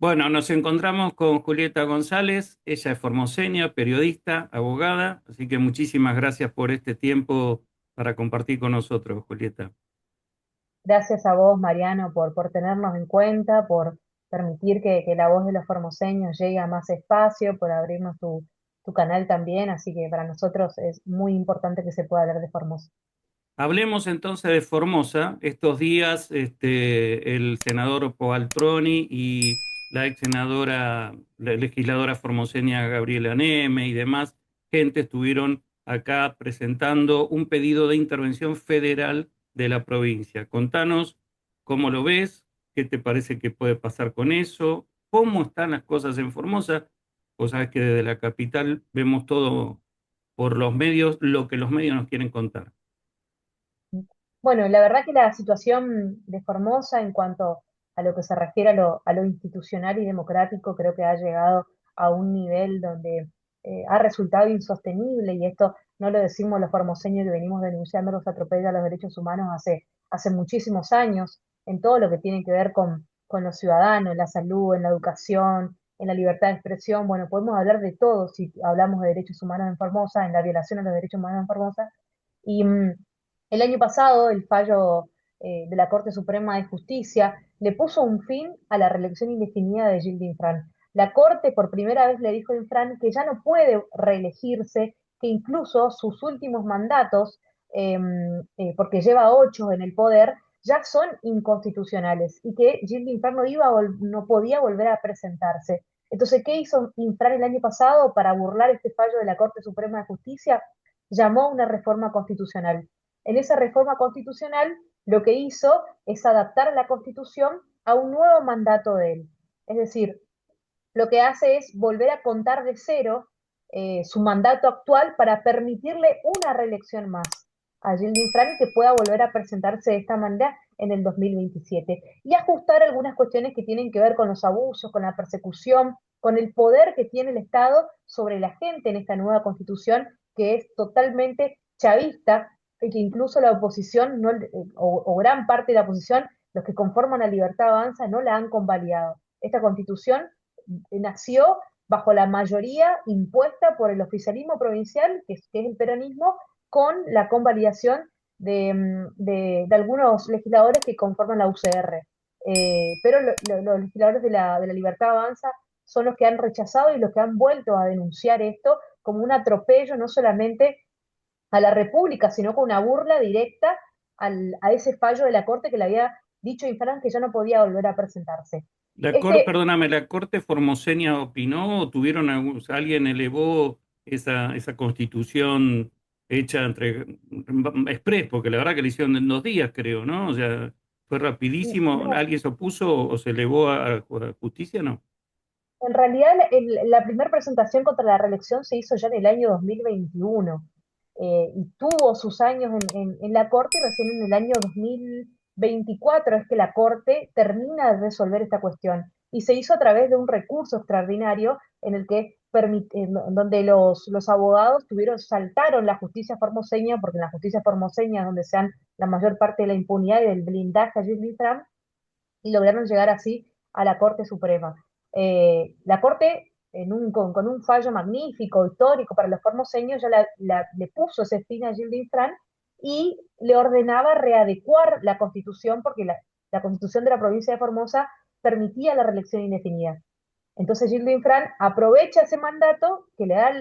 Bueno, nos encontramos con Julieta González, ella es formoseña, periodista, abogada, así que muchísimas gracias por este tiempo para compartir con nosotros, Julieta. Gracias a vos, Mariano, por tenernos en cuenta, por permitir que la voz de los formoseños llegue a más espacio, por abrirnos tu canal también. Así que para nosotros es muy importante que se pueda hablar de Formosa. Hablemos entonces de Formosa. Estos días el senador Poaltroni y la ex senadora, la legisladora formoseña Gabriela Neme y demás gente estuvieron acá presentando un pedido de intervención federal de la provincia. Contanos cómo lo ves, qué te parece que puede pasar con eso, cómo están las cosas en Formosa. Vos sabés que desde la capital vemos todo por los medios, lo que los medios nos quieren contar. Bueno, la verdad que la situación de Formosa en cuanto a lo que se refiere a lo institucional y democrático, creo que ha llegado a un nivel donde ha resultado insostenible, y esto no lo decimos los formoseños que venimos denunciando los atropellos a los derechos humanos hace muchísimos años, en todo lo que tiene que ver con los ciudadanos, en la salud, en la educación, en la libertad de expresión. Bueno, podemos hablar de todo si hablamos de derechos humanos en Formosa, en la violación a los derechos humanos en Formosa. Y el año pasado, el fallo de la Corte Suprema de Justicia le puso un fin a la reelección indefinida de Gilles Infran. La Corte por primera vez le dijo a Infran que ya no puede reelegirse, que incluso sus últimos mandatos, eh, porque lleva 8 en el poder, ya son inconstitucionales y que Gilles Infran no podía volver a presentarse. Entonces, ¿qué hizo Infran el año pasado para burlar este fallo de la Corte Suprema de Justicia? Llamó a una reforma constitucional. En esa reforma constitucional lo que hizo es adaptar la Constitución a un nuevo mandato de él. Es decir, lo que hace es volver a contar de cero su mandato actual para permitirle una reelección más a Gilles Frani, que pueda volver a presentarse de esta manera en el 2027 y ajustar algunas cuestiones que tienen que ver con los abusos, con la persecución, con el poder que tiene el Estado sobre la gente en esta nueva constitución, que es totalmente chavista, y que incluso la oposición no, o gran parte de la oposición, los que conforman la Libertad Avanza, no la han convalidado. Esta constitución nació bajo la mayoría impuesta por el oficialismo provincial, que es el peronismo, con la convalidación de algunos legisladores que conforman la UCR. Pero los legisladores de la Libertad Avanza son los que han rechazado y los que han vuelto a denunciar esto como un atropello no solamente a la República, sino con una burla directa a ese fallo de la Corte que le había dicho a Infran que ya no podía volver a presentarse. La corte, Este, perdóname, ¿la Corte formoseña opinó o tuvieron o sea, alguien elevó esa constitución hecha entre express? Porque la verdad que la hicieron en 2 días, creo, ¿no? O sea, fue rapidísimo. no, ¿Alguien se opuso o se elevó a justicia? No. en realidad, la primera presentación contra la reelección se hizo ya en el año 2021, y tuvo sus años en la Corte, y recién en el año 2024 es que la Corte termina de resolver esta cuestión. Y se hizo a través de un recurso extraordinario en el que donde los abogados saltaron la justicia formoseña, porque en la justicia formoseña es donde se dan la mayor parte de la impunidad y del blindaje a Gilles Trump, y lograron llegar así a la Corte Suprema. La Corte, con un fallo magnífico, histórico para los formoseños, ya le puso ese fin a Gilles Infran y le ordenaba readecuar la Constitución, porque la Constitución de la provincia de Formosa permitía la reelección indefinida. Entonces Gilles Infran aprovecha ese mandato que le da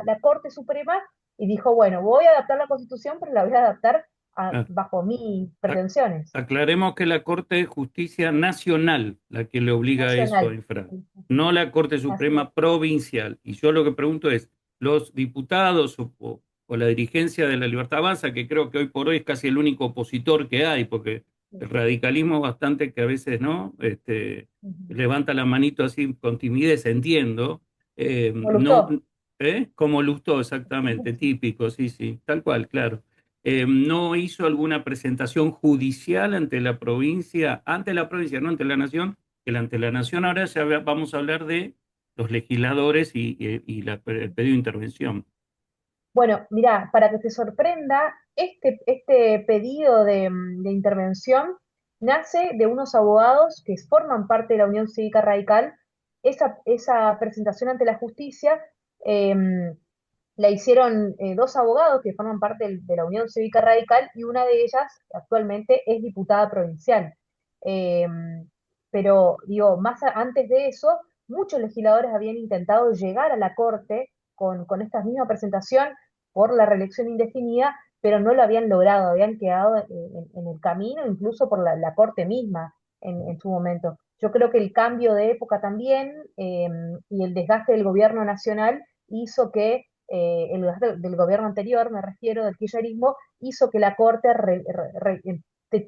la Corte Suprema y dijo, bueno, voy a adaptar la Constitución, pero la voy a adaptar Ah, bajo mis ac- pretensiones. aclaremos que la Corte de Justicia Nacional la que le obliga a eso a Nacional. Infran, no la Corte Así es. Suprema Provincial. Y yo lo que pregunto es, los diputados o la dirigencia de la Libertad Avanza, que creo que hoy por hoy es casi el único opositor que hay, porque el radicalismo bastante que a veces no Ujú. levanta la manito así con timidez, entiendo, Me no, gustó. como Lustó exactamente, típico, sí, sí, tal cual, claro. ¿No hizo alguna presentación judicial ante la provincia, no ante la nación? Que ante la nación ahora vamos a hablar de los legisladores el pedido de intervención. Bueno, mira, para que te sorprenda, este pedido de intervención nace de unos abogados que forman parte de la Unión Cívica Radical. Esa presentación ante la justicia la hicieron dos abogados que forman parte de la Unión Cívica Radical y una de ellas actualmente es diputada provincial. Eh, pero digo, antes de eso, muchos legisladores habían intentado llegar a la Corte con esta misma presentación por la reelección indefinida, pero no lo habían logrado, habían quedado en el camino, incluso por la Corte misma en su momento. Yo creo que el cambio de época también y el desgaste del gobierno nacional hizo que del gobierno anterior, me refiero, del kirchnerismo, hizo que la Corte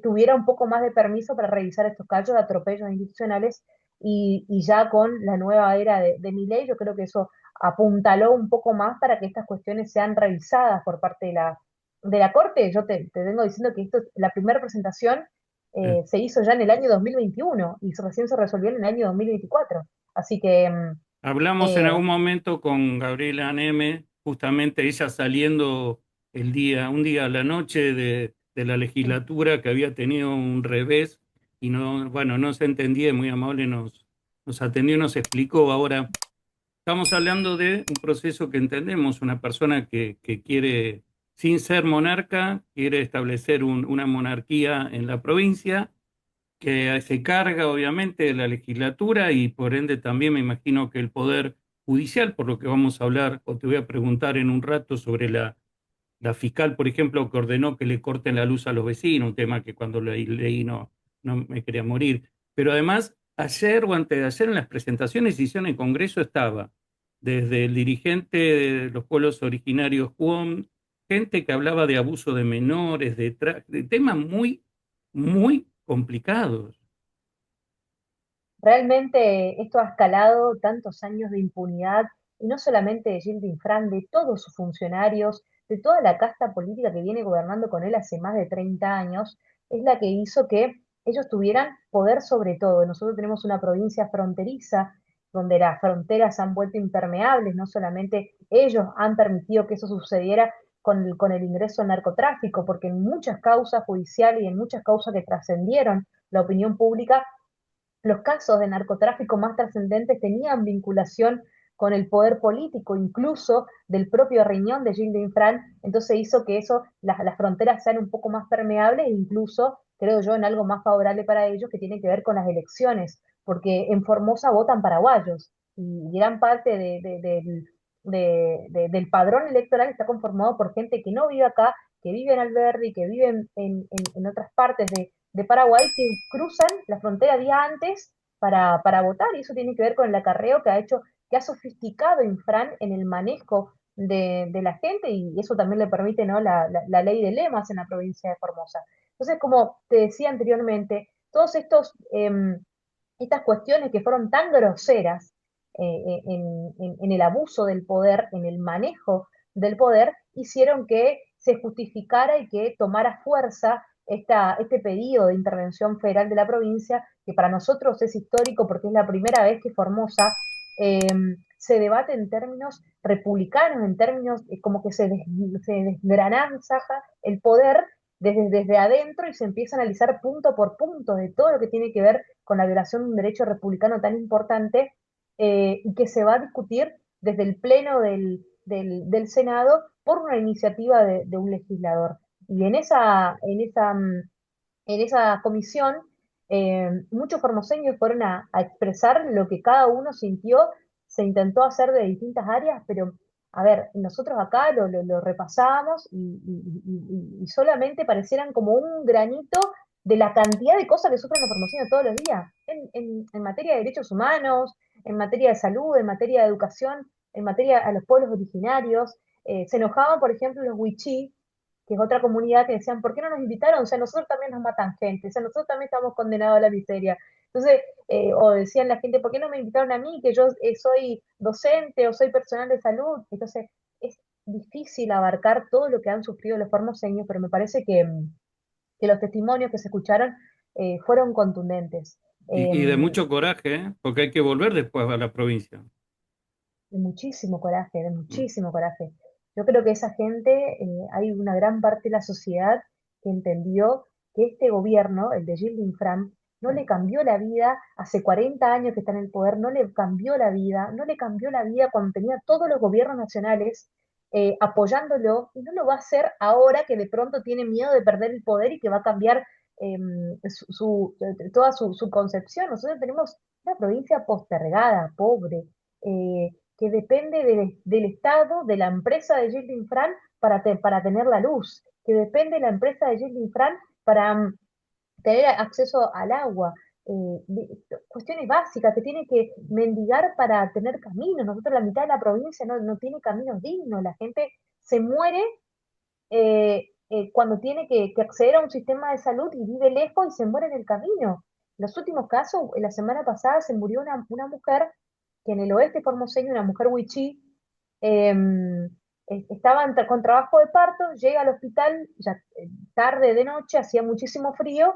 tuviera un poco más de permiso para revisar estos casos de atropellos institucionales y ya con la nueva era de Milei, yo creo que eso apuntaló un poco más para que estas cuestiones sean revisadas por parte de la Corte. Yo te vengo diciendo que la primera presentación Eh, se hizo ya en el año 2021 y recién se resolvió en el año 2024. Así que Hablamos en eh, algún momento con Gabriela Neme, justamente ella saliendo un día a la noche de la legislatura que había tenido un revés y no, bueno, no se entendía, muy amable nos atendió y nos explicó. Ahora, estamos hablando de un proceso que entendemos, una persona que quiere, sin ser monarca, quiere establecer una monarquía en la provincia que se carga obviamente de la legislatura y por ende también me imagino que el poder judicial, por lo que vamos a hablar o te voy a preguntar en un rato sobre la fiscal, por ejemplo, que ordenó que le corten la luz a los vecinos, un tema que cuando leí no me quería morir. Pero además, ayer o antes de ayer en las presentaciones que hicieron en el Congreso estaba desde el dirigente de los pueblos originarios, Juan, gente que hablaba de abuso de menores, de temas muy complicados. realmente esto ha escalado tantos años de impunidad, y no solamente de Gilles Infran, de todos sus funcionarios, de toda la casta política que viene gobernando con él hace más de 30 años, es la que hizo que ellos tuvieran poder sobre todo. Nosotros tenemos una provincia fronteriza donde las fronteras han vuelto impermeables, no solamente ellos han permitido que eso sucediera con el ingreso al narcotráfico, porque en muchas causas judiciales y en muchas causas que trascendieron la opinión pública, los casos de narcotráfico más trascendentes tenían vinculación con el poder político, incluso del propio riñón de Gilles Infran, entonces hizo que las fronteras sean un poco más permeables e incluso, creo yo, en algo más favorable para ellos que tiene que ver con las elecciones, porque en Formosa votan paraguayos y gran parte del padrón electoral está conformado por gente que no vive acá, que vive en Alberdi, que vive en otras partes de Paraguay que cruzan la frontera día antes para votar, y eso tiene que ver con el acarreo que ha sofisticado Infran en el manejo de la gente, y eso también le permite, ¿no? La ley de lemas en la provincia de Formosa. Entonces, como te decía anteriormente, todos estas cuestiones que fueron tan groseras en el abuso del poder, en el manejo del poder, hicieron que se justificara y que tomara fuerza este pedido de intervención federal de la provincia, que para nosotros es histórico porque es la primera vez que Formosa eh, se debate en términos republicanos, en términos como que se desgranaza el poder desde adentro y se empieza a analizar punto por punto de todo lo que tiene que ver con la violación de un derecho republicano tan importante, y que se va a discutir desde el pleno del Senado por una iniciativa de un legislador. Y en esa comisión, muchos formoseños fueron a expresar lo que cada uno sintió, se intentó hacer de distintas áreas, pero a ver, nosotros acá lo repasábamos y solamente parecieran como un granito de la cantidad de cosas que sufren los formoseños todos los días, en materia de derechos humanos, en materia de salud, en materia de educación, en materia a los pueblos originarios. Se enojaban, por ejemplo, los wichí, que es otra comunidad, que decían, ¿por qué no nos invitaron? O sea, nosotros también nos matan gente, o sea, nosotros también estamos condenados a la miseria. Entonces, o decían la gente, ¿por qué no me invitaron a mí, que yo soy docente o soy personal de salud? Entonces, es difícil abarcar todo lo que han sufrido los formoseños, pero me parece que los testimonios que se escucharon fueron contundentes. Y de mucho coraje, ¿eh? Porque hay que volver después a la provincia. De muchísimo coraje, de Mm. muchísimo coraje. Yo creo que esa gente, hay una gran parte de la sociedad que entendió que este gobierno, el de Gilles Fran, no le cambió la vida, hace 40 años que está en el poder, no le cambió la vida, no le cambió la vida cuando tenía todos los gobiernos nacionales apoyándolo, y no lo va a hacer ahora que de pronto tiene miedo de perder el poder y que va a cambiar toda su concepción. Nosotros tenemos una provincia postergada, pobre, que depende del Estado, de la empresa de Gilles Fran para tener la luz, que depende de la empresa de Gilles Fran para tener acceso al agua, cuestiones básicas que tiene que mendigar para tener caminos. Nosotros la mitad de la provincia no tiene caminos dignos, la gente se muere cuando tiene que acceder a un sistema de salud y vive lejos y se muere en el camino. Los últimos casos, la semana pasada se murió una mujer que en el oeste formoseño, una mujer wichí, estaba con trabajo de parto, llega al hospital ya tarde de noche, hacía muchísimo frío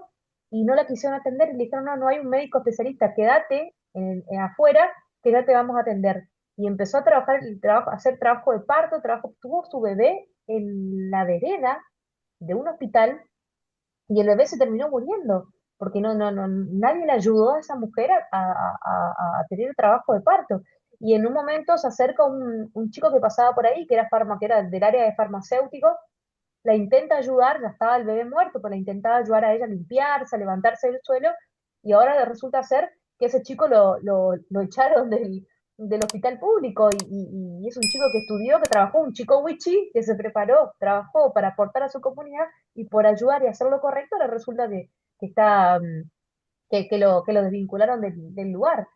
y no la quisieron atender y le dijeron, no, no hay un médico especialista, quédate afuera que ya te vamos a atender. Y empezó a trabajar, a hacer trabajo de parto, tuvo su bebé en la vereda de un hospital y el bebé se terminó muriendo, porque nadie le ayudó a esa mujer a tener el trabajo de parto. Y en un momento se acerca un chico que pasaba por ahí, que era del área de farmacéutico, la intenta ayudar, ya estaba el bebé muerto, pero la intentaba ayudar a ella a limpiarse, a levantarse del suelo, y ahora resulta ser que ese chico lo echaron del hospital público, y es un chico que estudió, que trabajó, un chico wichí, que se preparó, trabajó para aportar a su comunidad, y por ayudar y hacer lo correcto, le resulta que está, que lo desvincularon del lugar.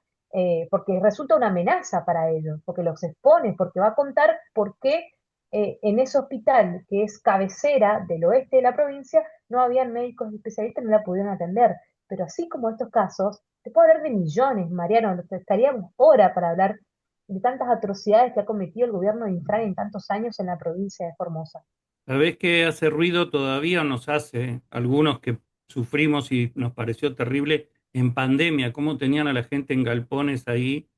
Porque resulta una amenaza para ellos, porque los expone, porque va a contar por qué en ese hospital, que es cabecera del oeste de la provincia, no habían médicos especialistas, no la pudieron atender. Pero así como estos casos, te puedo hablar de millones, Mariano, estaríamos hora para hablar de tantas atrocidades que ha cometido el gobierno de Infran en tantos años en la provincia de Formosa. ¿Sabés qué hace ruido todavía o nos hace algunos que sufrimos y nos pareció terrible en pandemia? Cómo tenían a la gente en galpones ahí,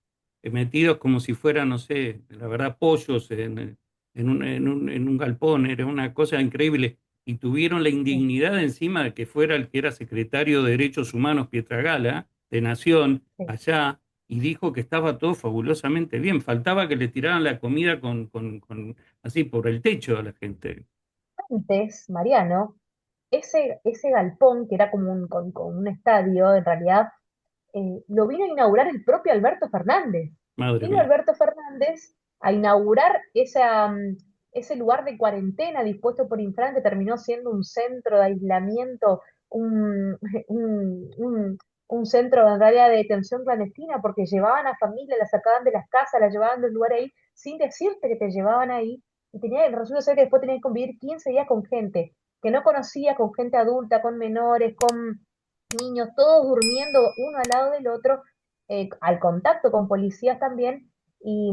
metidos como si fueran, no sé, la verdad, pollos en un galpón. Era una cosa increíble. Y tuvieron la Sí, indignidad encima de que fuera el que era secretario de Derechos Humanos, Pietragala, de Nación, sí. allá, y dijo que estaba todo fabulosamente bien. Faltaba que le tiraran la comida así por el techo a la gente. Antes, Mariano, ese galpón, que era como con un estadio, en realidad, lo vino a inaugurar el propio Alberto Fernández. Madre Vino mía. Alberto Fernández a inaugurar ese lugar de cuarentena dispuesto por Infran, que terminó siendo un centro de aislamiento, un, un centro en realidad de detención clandestina, porque llevaban a familias, las sacaban de las casas, las llevaban del lugar ahí, sin decirte que te llevaban ahí, y resulta ser que después tenías que convivir 15 días con gente que no conocía, con gente adulta, con menores, con niños, todos durmiendo uno al lado del otro, al contacto con policías también, y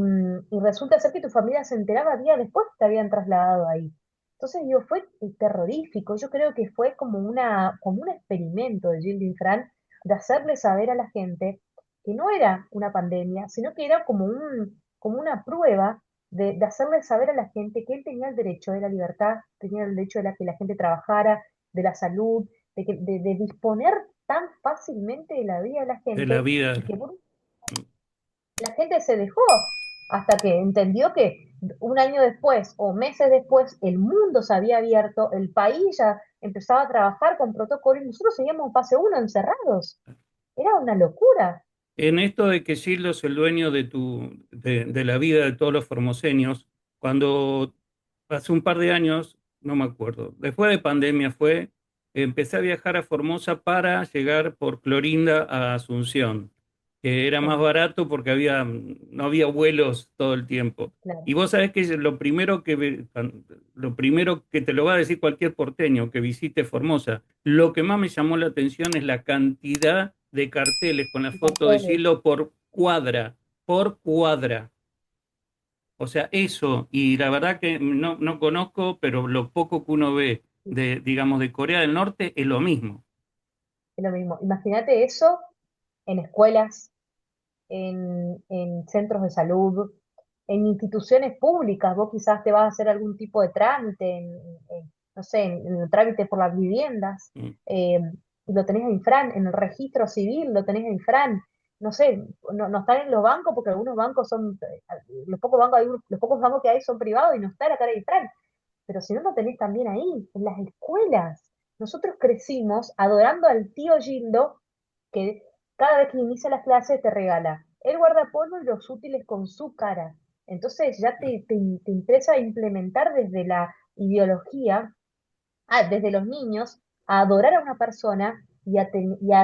resulta ser que tu familia se enteraba días después que te habían trasladado ahí. Entonces, digo, fue terrorífico. Yo creo que fue como un experimento de Gilles Fran de hacerle saber a la gente que no era una pandemia, sino que era como una prueba de hacerle saber a la gente que él tenía el derecho de la libertad, tenía el derecho de que la gente trabajara, de la salud, de disponer tan fácilmente de la vida de la De la gente, y vida. que bueno, la gente se dejó hasta que entendió que un año después o meses después el mundo se había abierto, el país ya empezaba a trabajar con protocolos y nosotros seguíamos en fase uno encerrados. Era una locura. En esto de que Gildo es el dueño de la vida de todos los formoseños, cuando hace un par de años, no me acuerdo, después de pandemia fue, empecé a viajar a Formosa para llegar por Clorinda a Asunción, que era más Sí, barato porque no había vuelos todo el tiempo. claro. Y vos sabés que lo primero que te lo va a decir cualquier porteño que visite Formosa, lo que más me llamó la atención es la cantidad de carteles con la Y foto de carteles. Gildo por cuadra. O sea, eso, y la verdad que no conozco, pero lo poco que uno ve digamos, de Corea del Norte es lo mismo. Es lo mismo. Imagínate eso en escuelas, en centros de salud, en instituciones públicas. Vos quizás te vas a hacer algún tipo de trámite no sé, en el trámite por las viviendas, Mm. eh, lo tenés a Infran, en el registro civil lo tenés a Infran, no sé, no están en los bancos porque algunos bancos son, los pocos bancos que hay son privados y no está la cara de Infran, pero si no lo tenés también ahí, en las escuelas. Nosotros crecimos adorando al tío Gildo, que cada vez que inicia las clases te regala el guardapolvo y los útiles con su cara. Entonces ya te empieza a implementar desde la ideología, desde los niños, a adorar a una persona y a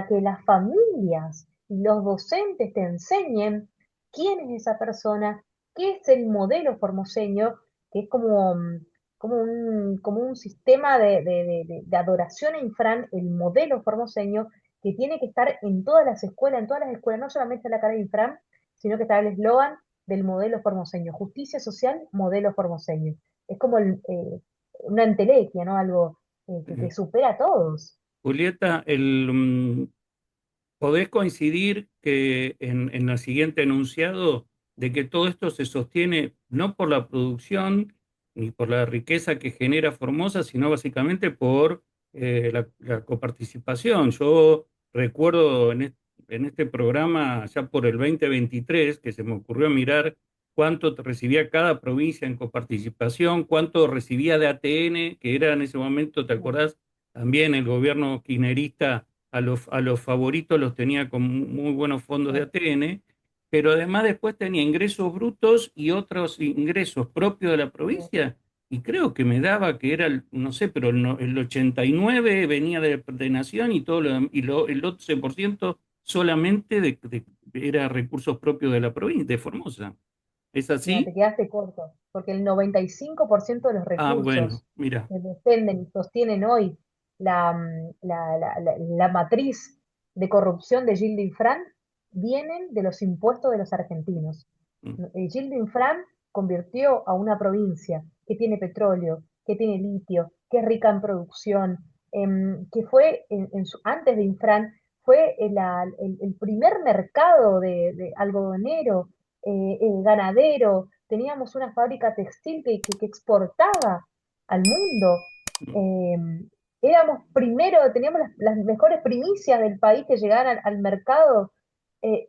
que las familias y los docentes te enseñen quién es esa persona, qué es el modelo formoseño, que es como, como un sistema de adoración a Infran, el modelo formoseño, que tiene que estar en todas las escuelas, no solamente en la cara de Infran, sino que está el eslogan del modelo formoseño, justicia social, modelo formoseño. Es como una entelequia, ¿no? Algo que Eh, supera a todos. Julieta, ¿podés coincidir que en el siguiente enunciado de que todo esto se sostiene no por la producción ni por la riqueza que genera Formosa, sino básicamente por la coparticipación? Yo recuerdo en este programa, ya por el 2023, que se me ocurrió mirar cuánto recibía cada provincia en coparticipación, cuánto recibía de ATN, que era en ese momento, ¿te acordás? También el gobierno kirchnerista a los favoritos los tenía con muy buenos fondos de ATN, pero además después tenía ingresos brutos y otros ingresos propios de la provincia, y creo que me daba que era, no sé, pero el 89 venía de Nación y el 11% solamente era recursos propios de la provincia, de Formosa. ¿Es No, así? te quedaste corto, porque el 95% de los Ah, bueno, recursos mira. que defienden y sostienen hoy la matriz de corrupción de Gildo Infran vienen de los impuestos de los argentinos. Mm, Gildo Infran convirtió a una provincia que tiene petróleo, que tiene litio, que es rica en producción, que fue antes de Infran, fue el primer mercado de algodonero, ganadero, teníamos una fábrica textil que exportaba al mundo. mm. eh, Éramos primero, teníamos las mejores primicias del país que llegaban al mercado. eh,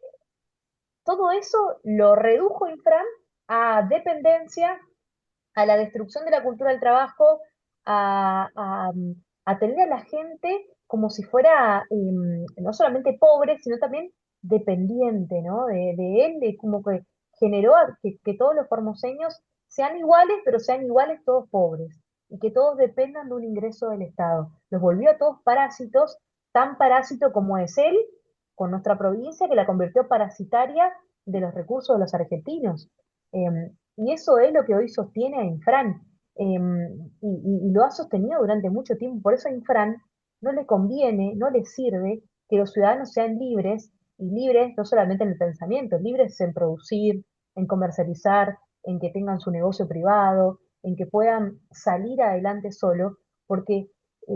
Todo eso lo redujo Infran a dependencia, a la destrucción de la cultura del trabajo, a tener a la gente como si fuera no solamente pobre, sino también dependiente, ¿no? De él, de como que generó que todos los formoseños sean iguales, pero sean iguales todos pobres, y que todos dependan de un ingreso del Estado. Los volvió a todos parásitos, tan parásito como es él, con nuestra provincia, que la convirtió parasitaria de los recursos de los argentinos. Y eso es lo que hoy sostiene a Infran. Y lo ha sostenido durante mucho tiempo. Por eso a Infran no le conviene, no le sirve que los ciudadanos sean libres, y libres no solamente en el pensamiento, libres en producir, en comercializar, en que tengan su negocio privado, en que puedan salir adelante solo, porque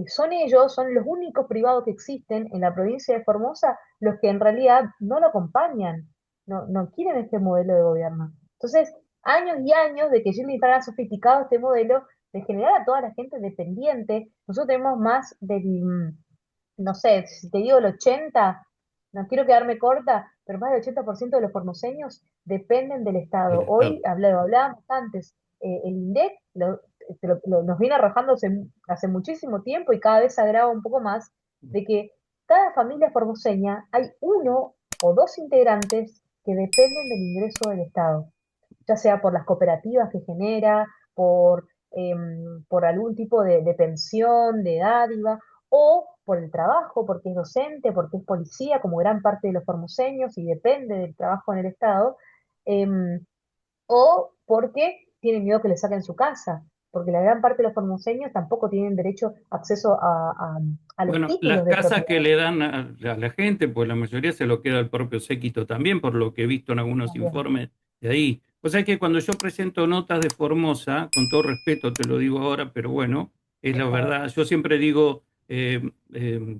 son ellos, son los únicos privados que existen en la provincia de Formosa, los que en realidad no lo acompañan, no quieren este modelo de gobierno. Entonces, años y años de que Jimmy Fallon ha sofisticado este modelo de generar a toda la gente dependiente. Nosotros tenemos más no sé, si te digo el 80, no quiero quedarme corta, pero más del 80% de los formoseños dependen del Del Estado. Estado. Hoy, hablábamos antes, el INDEC nos viene arrojando hace muchísimo tiempo y cada vez se agrava un poco más, de que cada familia formoseña hay uno o dos integrantes que dependen del ingreso del Estado, ya sea por las cooperativas que genera, por algún tipo de pensión, de dádiva, o por el trabajo, porque es docente, porque es policía, como gran parte de los formoseños, y depende del trabajo en el Estado, em, o porque tienen miedo que le saquen su casa, porque la gran parte de los formoseños tampoco tienen derecho acceso a los Bueno, títulos las de casas que propiedad. le dan a la gente, pues la mayoría se lo queda el propio séquito también, por lo que he visto en algunos También. informes de ahí. O sea que cuando yo presento notas de Formosa, con todo respeto te lo digo ahora, pero bueno, es Por la favor. verdad. Yo siempre digo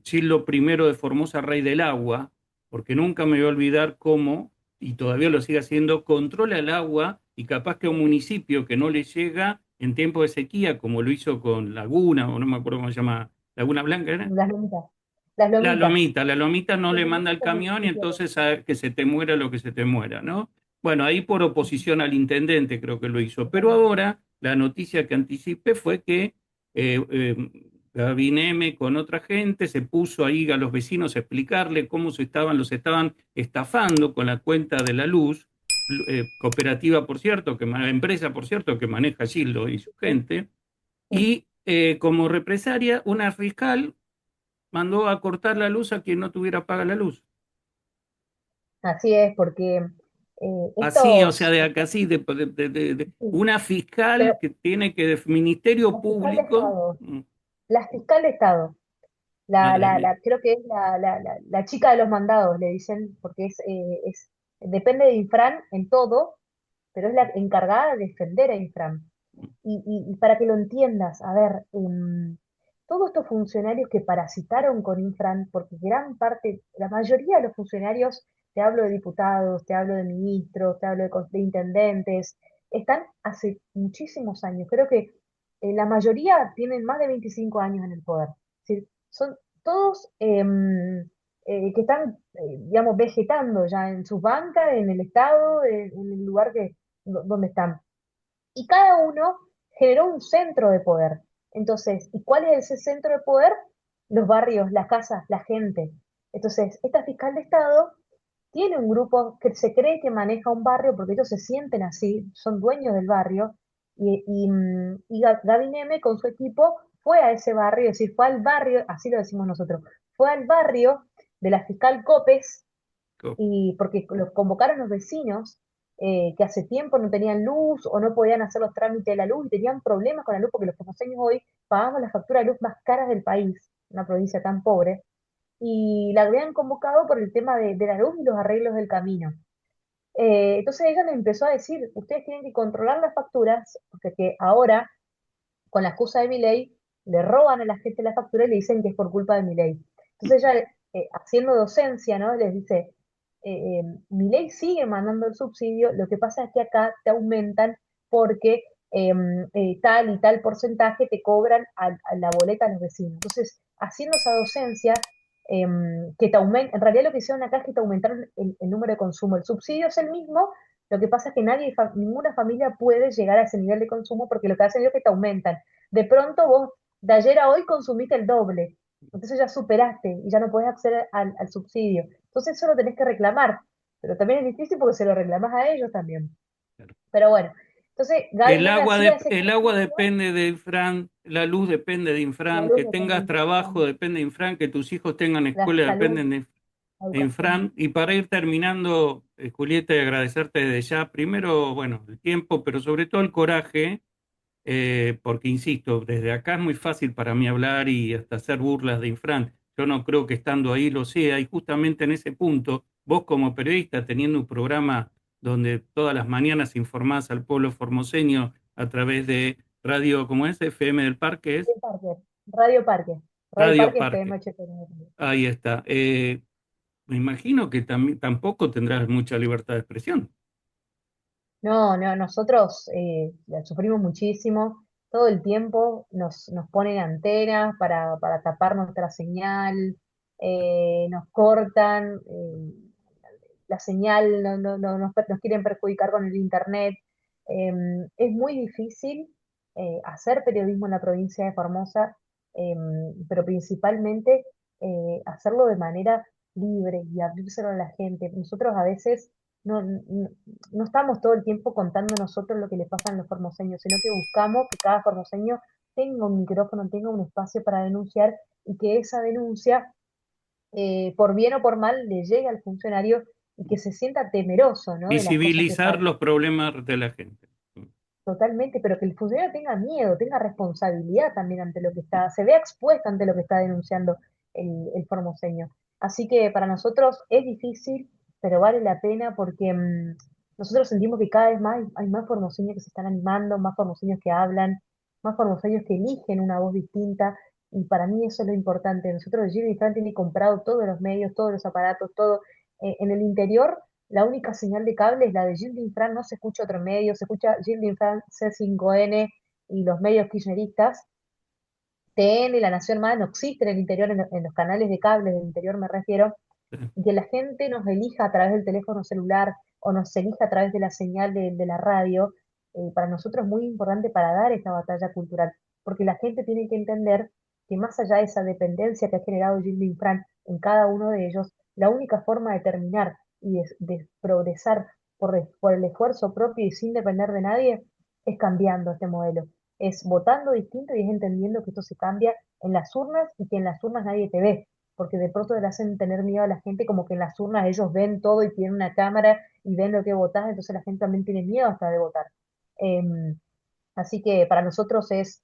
Chilo primero de Formosa, rey del agua, porque nunca me voy a olvidar cómo, y todavía lo sigue haciendo, controla el agua y capaz que a un municipio que no le llega en tiempo de sequía, como lo hizo con Laguna, o no me acuerdo cómo se llama, Laguna Blanca, ¿era? Las lomitas. Las lomitas. La lomita no Las le manda lomitas el camión y entonces a que se te muera lo que se te muera, ¿no? Bueno, ahí por oposición al intendente creo que lo hizo. Pero ahora la noticia que anticipé fue que Gabin M con otra gente se puso ahí a los vecinos a explicarle cómo los estaban estafando con la cuenta de la luz, cooperativa por cierto, empresa por cierto que maneja Gildo y su gente, y como represalia una fiscal mandó a cortar la luz a quien no tuviera paga la luz. Así es, porque Así, o sea, estos, de acá sí, sí, una fiscal pero que tiene que, Ministerio la fiscal de Público, Estado, la fiscal de Estado, madre mía, creo que es la chica de los mandados, le dicen, porque depende de Infran en todo, pero es la encargada de defender a Infran. Y para que lo entiendas, a ver, todos estos funcionarios que parasitaron con Infran, porque gran parte, la mayoría de los funcionarios, te hablo de diputados, te hablo de ministros, te hablo de intendentes, están hace muchísimos años. Creo que la mayoría tienen más de 25 años en el poder. Es decir, son todos que están, digamos, vegetando ya en sus bancas, en el Estado, en el lugar donde están y cada uno generó un centro de poder. Entonces, ¿y cuál es ese centro de poder? Los barrios, las casas, la gente. Entonces, esta fiscal de Estado tiene un grupo que se cree que maneja un barrio porque ellos se sienten así, son dueños del barrio, y Gabin M con su equipo fue a ese barrio, es decir, fue al barrio, así lo decimos nosotros, fue al barrio de la fiscal Copes y porque los convocaron los vecinos que hace tiempo no tenían luz o no podían hacer los trámites de la luz y tenían problemas con la luz porque los formoseños hoy pagamos la factura de luz más caras del país, una provincia tan pobre, y la habían convocado por el tema de la luz y los arreglos del camino. Entonces ella le empezó a decir, ustedes tienen que controlar las facturas, porque que ahora, con la excusa de mi ley, le roban a la gente la factura y le dicen que es por culpa de mi ley. Entonces ella, haciendo docencia, ¿no? Les dice, mi ley sigue mandando el subsidio, lo que pasa es que acá te aumentan porque tal y tal porcentaje te cobran a la boleta a los vecinos. Entonces, haciendo esa docencia, que te aumenta, en realidad lo que hicieron acá es que te aumentaron el número de consumo. El subsidio es el mismo, lo que pasa es que ninguna familia puede llegar a ese nivel de consumo porque lo que hacen es que te aumentan. De pronto vos, de ayer a hoy, consumiste el doble. Entonces ya superaste y ya no podés acceder al subsidio. Entonces eso lo tenés que reclamar. Pero también es difícil porque se lo reclamas a ellos también. Pero bueno, entonces Gaby Neme hacía ese El agua ejercicio, depende de Infran, la luz depende de la Infran, luz que depende tengas de trabajo depende de Infran, que tus hijos tengan la escuela salud, dependen la de educación. Infran. Y para ir terminando, Julieta, y agradecerte desde ya, primero, bueno, el tiempo, pero sobre todo el coraje, porque insisto, desde acá es muy fácil para mí hablar y hasta hacer burlas de Infran. Yo no creo que estando ahí lo sea, y justamente en ese punto, vos como periodista, teniendo un programa donde todas las mañanas informás al pueblo formoseño a través de radio, como es? FM del Parque, es Radio Parque, Radio Parque, Radio Radio Parque Parque. FM 89. Ahí está. Me imagino que tampoco tendrás mucha libertad de expresión. No, no, nosotros la sufrimos muchísimo. Todo el tiempo nos ponen antenas para tapar nuestra señal, nos cortan la señal, nos quieren perjudicar con el internet. Es muy difícil hacer periodismo en la provincia de Formosa, pero principalmente hacerlo de manera libre y abrírselo a la gente. Nosotros a veces no estamos todo el tiempo contando nosotros lo que le pasa a los formoseños, sino que buscamos que cada formoseño tenga un micrófono, tenga un espacio para denunciar y que esa denuncia, por bien o por mal, le llegue al funcionario y que se sienta temeroso, ¿no? De las cosas que Visibilizar pasan. los problemas de la gente. Totalmente, pero que el funcionario tenga miedo, tenga responsabilidad también ante lo que está, se vea expuesto ante lo que está denunciando el formoseño. Así que para nosotros es difícil, pero vale la pena porque nosotros sentimos que cada vez más hay más formoseños que se están animando, más formoseños que hablan, más formoseños que eligen una voz distinta, y para mí eso es lo importante. Nosotros, Gilles Infante tiene comprado todos los medios, todos los aparatos, todo. En el interior la única señal de cable es la de Gilles Infran, no se escucha otro medio, se escucha Gilles Infran C5N, y los medios kirchneristas, TN, La Nación Más, no existe en el interior, en los canales de cable del interior me refiero, y que la gente nos elija a través del teléfono celular o nos elija a través de la señal de la radio, para nosotros es muy importante para dar esta batalla cultural, porque la gente tiene que entender que más allá de esa dependencia que ha generado Gildo Infran en cada uno de ellos, la única forma de terminar y de progresar por el esfuerzo propio y sin depender de nadie es cambiando este modelo, es votando distinto y es entendiendo que esto se cambia en las urnas y que en las urnas nadie te ve, porque de pronto le hacen tener miedo a la gente, como que en las urnas ellos ven todo y tienen una cámara y ven lo que votás, entonces la gente también tiene miedo hasta de votar. Em, Así que para nosotros es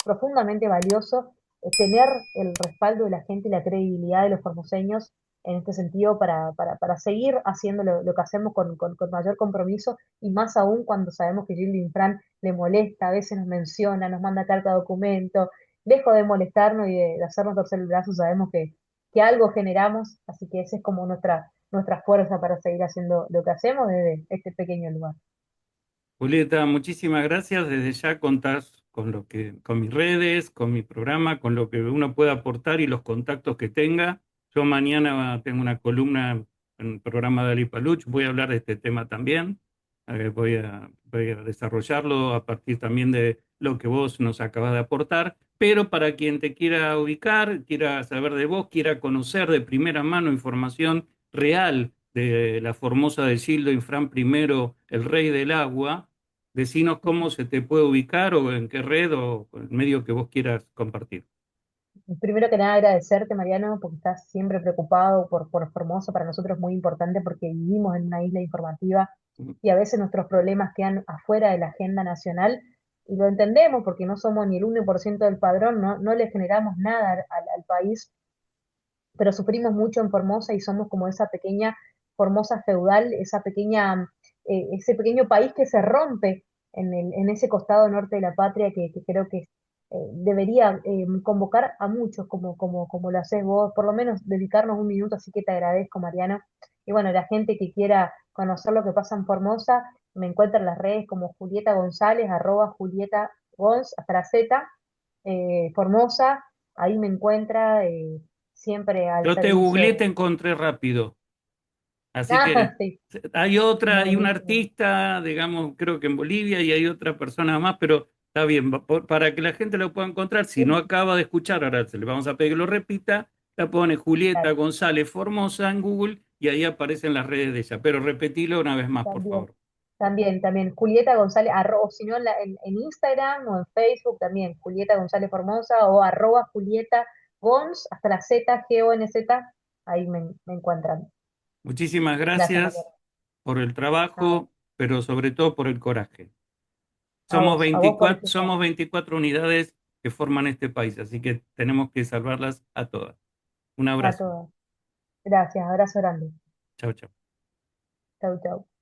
profundamente valioso tener el respaldo de la gente y la credibilidad de los formoseños en este sentido para seguir haciendo lo que hacemos con mayor compromiso y más aún cuando sabemos que Gildo Infran le molesta, a veces nos menciona, nos manda carta documento, lejos de molestarnos y de hacernos torcer el brazo, sabemos que algo generamos, así que esa es como nuestra fuerza para seguir haciendo lo que hacemos desde este pequeño lugar. Julieta, muchísimas gracias. Desde ya contás con mis redes, con mi programa, con lo que uno pueda aportar y los contactos que tenga. Yo mañana tengo una columna en el programa de Ali Paluch, voy a hablar de este tema también. Voy a desarrollarlo a partir también de lo que vos nos acabas de aportar. Pero para quien te quiera ubicar, quiera saber de vos, quiera conocer de primera mano información real de la Formosa de Gildo Infran I, el rey del agua, decinos cómo se te puede ubicar o en qué red o el medio que vos quieras compartir. Primero que nada, agradecerte, Mariano, porque estás siempre preocupado por Formosa. Para nosotros es muy importante porque vivimos en una isla informativa y a veces nuestros problemas quedan afuera de la agenda nacional y lo entendemos porque no somos ni el 1% del padrón, no le generamos nada al país, pero sufrimos mucho en Formosa y somos como esa pequeña Formosa feudal, ese pequeño país que se rompe en ese costado norte de la patria que creo que debería convocar a muchos como lo haces vos, por lo menos dedicarnos un minuto, así que te agradezco, Mariano. Y bueno, la gente que quiera conocer lo que pasa en Formosa, me encuentra en las redes como Julieta González, @Julieta Gonz, hasta la Z, Formosa, ahí me encuentra. Siempre al Yo te servicio googleé, de... te encontré rápido. Así Ah, que sí, hay un buenísimo. artista, digamos, creo que en Bolivia y hay otra persona más, pero está bien, para que la gente lo pueda encontrar, si no Sí, acaba de escuchar, ahora se le vamos a pedir que lo repita, la pone Julieta claro, González Formosa en Google y ahí aparecen las redes de ella. Pero repetilo una vez más, por también, favor. también. Julieta González, o si no en Instagram o en Facebook también, Julieta González Formosa o @Julieta Gonz, hasta la Z, Gonz, ahí me encuentran. Muchísimas Gracias, gracias Mariana. por el No, trabajo, pero sobre todo por el coraje. a vos por este Somos espacio. 24 unidades que forman este país, así que tenemos que salvarlas a todas. Un A abrazo. todas. Gracias, abrazo grande. Chao, chao. Chau, chau.